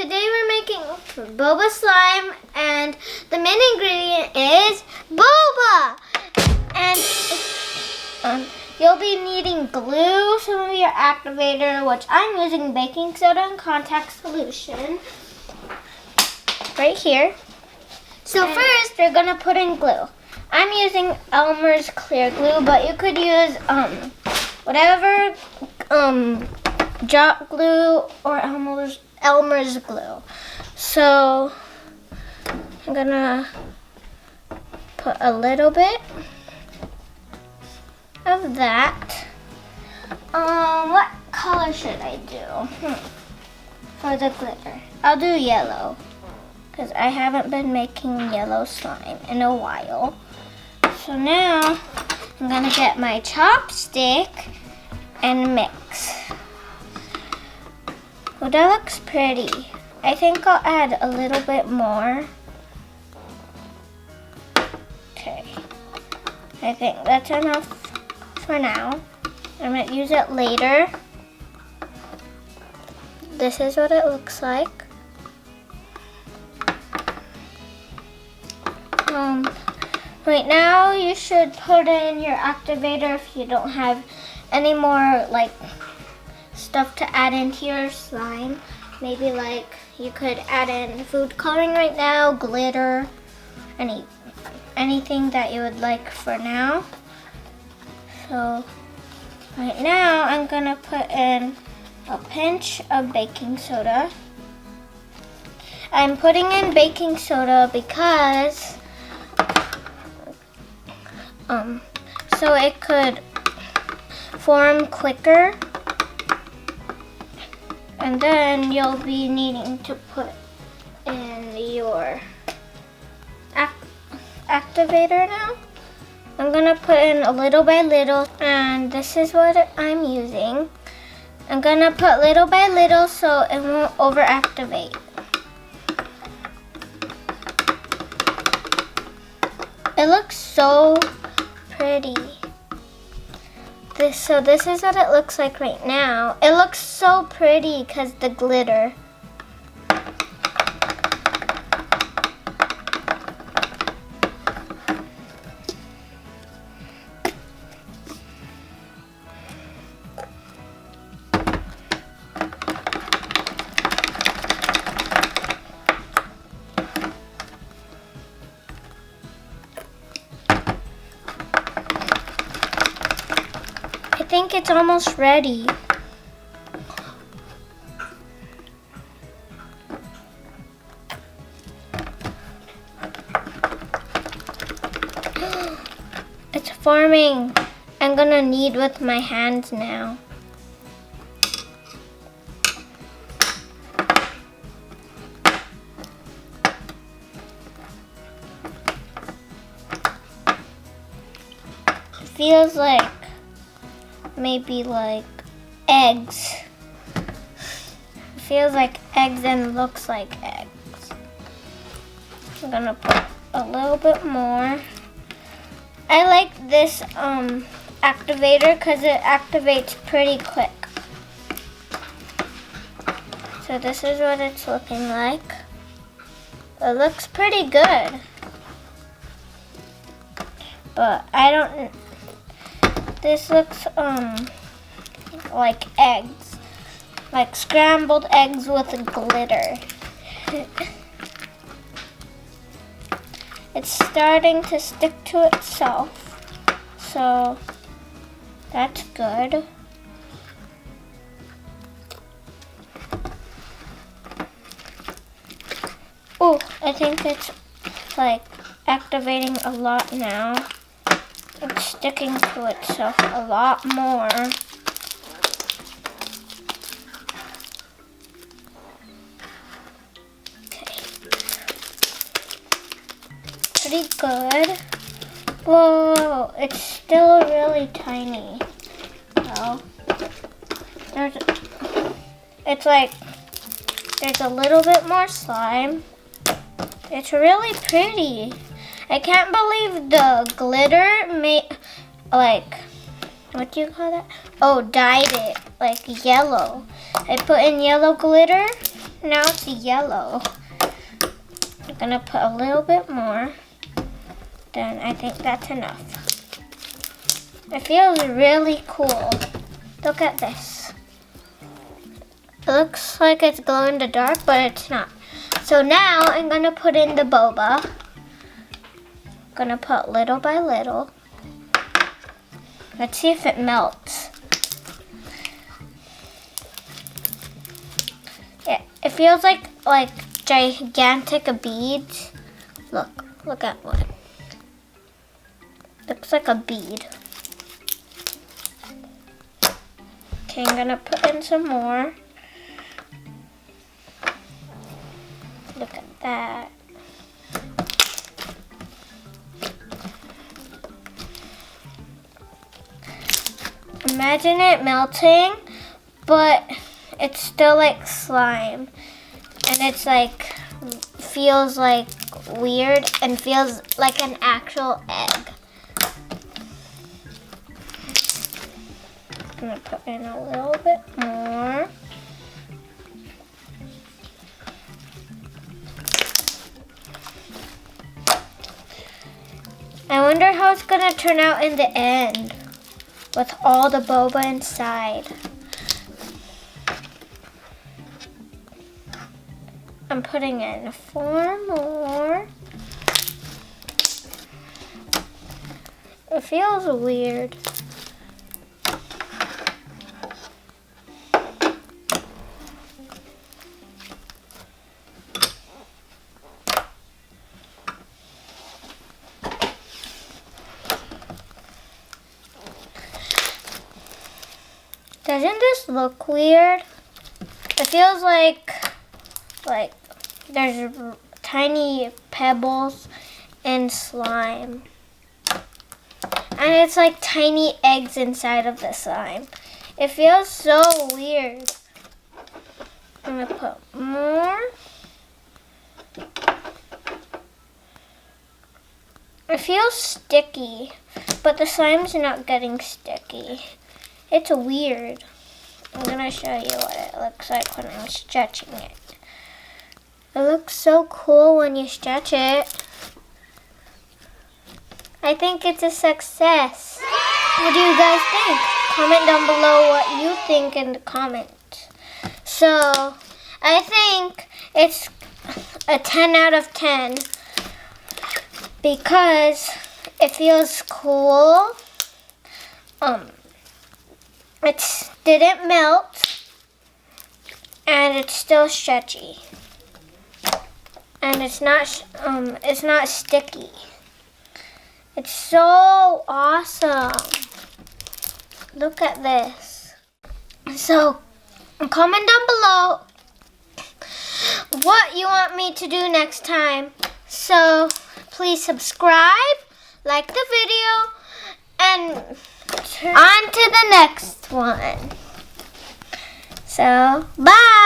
today we're making boba slime, and the main ingredient is boba. And you'll be needing glue, some of your activator, which I'm using baking soda and contact solution right here. So first, we're gonna put in glue. I'm using Elmer's clear glue, but you could use whatever Jot glue or Elmer's glue. So I'm gonna put a little bit of that. What color should I do for the glitter? I'll do yellow because I haven't been making yellow slime in a while. So now I'm gonna get my chopstick and mix. Well, that looks pretty. I think I'll add a little bit more. Okay, I think that's enough for now. I might use it later. This is what it looks like. Right now you should put in your activator if you don't have any more like stuff to add into your slime. Maybe like you could add in food coloring right now, glitter, anything that you would like for now. So right now I'm gonna put in a pinch of baking soda. I'm putting in baking soda because so it could form quicker, and then you'll be needing to put in your activator now. I'm gonna put in a little by little, and this is what I'm using. I'm gonna put little by little so it won't overactivate. It looks so pretty. So this is what it looks like right now. It looks so pretty because the glitter. I think it's almost ready. It's forming. I'm gonna knead with my hands now. It feels like maybe like eggs. It feels like eggs and looks like eggs. I'm gonna put a little bit more. I like this activator because it activates pretty quick. So this is what it's looking like. It looks pretty good. But I don't. This looks like eggs, like scrambled eggs with glitter. It's starting to stick to itself, so that's good. Oh, I think it's like activating a lot now. It's sticking to itself a lot more. Okay. Pretty good. Whoa, it's still really tiny. Well, it's like there's a little bit more slime. It's really pretty. I can't believe the glitter made, like, what do you call that? Oh, dyed it, like yellow. I put in yellow glitter now it's yellow. I'm gonna put a little bit more. Then I think that's enough. It feels really cool. Look at this. It looks like it's glow in the dark, but it's not. So now I'm gonna put in the boba. I'm gonna put little by little. Let's see if it melts. Yeah, it feels like gigantic beads. Look at one. Looks like a bead. Okay, I'm gonna put in some more. Look at that. Imagine it melting, but it's still like slime. And it's like, feels like weird and feels like an actual egg. I'm gonna put in a little bit more. I wonder how it's gonna turn out in the end with all the boba inside. I'm putting in 4 more. It feels weird. Doesn't this look weird? It feels like there's tiny pebbles and slime. And it's like tiny eggs inside of the slime. It feels so weird. I'm gonna put more. It feels sticky, but the slime's not getting sticky. It's weird. I'm gonna show you what it looks like when I'm stretching it. It looks so cool when you stretch it. I think it's a success. What do you guys think? Comment down below what you think in the comments. So, I think it's a 10 out of 10 because it feels cool. It didn't melt, and it's still stretchy, and it's not sticky. It's so awesome. Look at this. So, comment down below what you want me to do next time. So, please subscribe, like the video, and on to the next one. So, bye!